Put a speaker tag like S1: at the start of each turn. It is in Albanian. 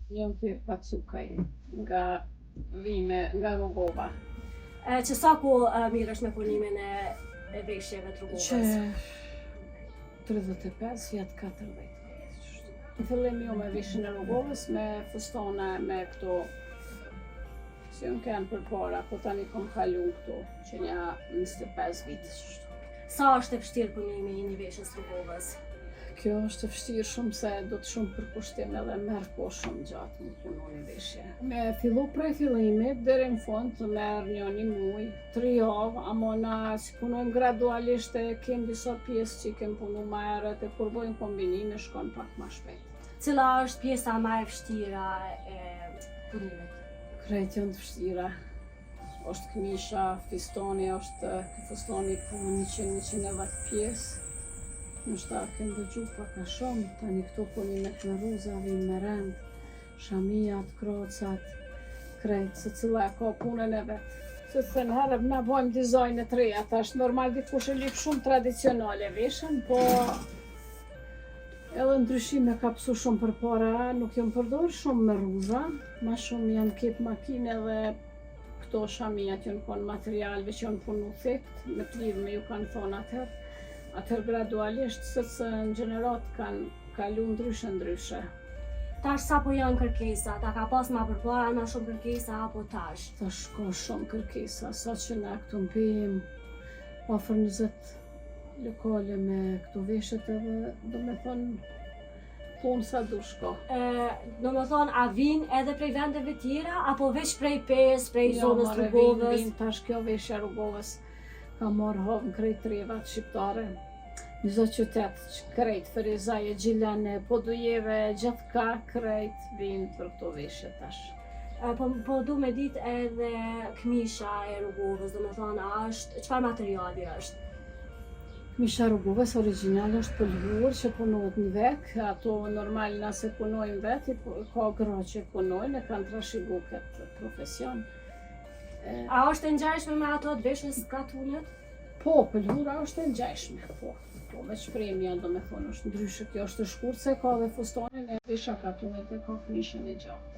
S1: Jam të Pacukaj, nga vime, nga Rogova.
S2: Që sa ku mirësh me punimin e veshjeve të Rogovës?
S1: Që 35 vjetë 14 vjetë. Në fillim jo me veshjen e Rogovës, me fustone, me këto që unë kanë për para, po tani kom kalu këto, që nja 25 vitë.
S2: Sa është e vështirë punimi i një veshjes Rogovës?
S1: Kjo është e vështirë shumë se do të shumë përkushtim edhe merr po shumë gjatë më punu një veshje. Me fillu prej fillimit deri në fund të merr një muj, 3 javë, ama na si punojmë gradualisht e kem disa pjesë që kem punu më herët e kur bojmë kombinime shkon pak më shpejt.
S2: Cila është pjesa më e vështira e punimit?
S1: Krejt janë të vështira. Është këmisha, fistoni, është fustoni ku 100-120 pjesë. Nështë ta këmë dëgju pak a shumë, tani këto punimet me ruza, vinë me rend, shamijat, krocat, krejt, se cila e ka punën e vetë. Se të në herë na bojmë dizajne të reja, tash normal dikush e lip shumë tradicionale veshën, po edhe ndryshime ka pësu shumë për para, nuk jam përdor shumë me ruza, ma shumë janë kip makine dhe këto shamijat janë konë materialve që janë punu thekt, me plivë me ju kanë thonë atër. Atër gradualisht, sëtë në gjenerat kanë kalu ndryshe.
S2: Tash sa po janë kërkesa? Ta ka pas ma përpara ma shumë kërkesa apo tash?
S1: Tash ka shumë kërkesa, sa që na këtu mbim afër 20 lokale me këto veshjet edhe do me thonë punë sa du shko.
S2: Do me thonë, a vinë edhe prej vendeve tjera, apo veç prej pes, prej zonës Rogovës?
S1: Vinë, tash kjo veshja Rogovës ka marrë havën krejt trevat shqiptare. 20 qytet, krejt, Ferizaje, Gjilane, Podujeve, gjithë ka krejt vinë për këto veshje tash.
S2: Po du me dit edhe këmisha e Rogovës, do me thonë, çfarë materiali është?
S1: Këmisha Rogovës original është pëlhur që punohet në vek, ato normal nëse punojnë vetë, ka gra që punojnë, e kanë trashigu këtë profesion.
S2: A është e ngjajshme me ato të veshjes katunet?
S1: Po, pëlhura është e ngjajshme, po. Po, me shpremja do me thonë është ndryshe, kjo është e shkurtë se ka dhe fustonin e vesha katunet e ka këmishën e gjatë.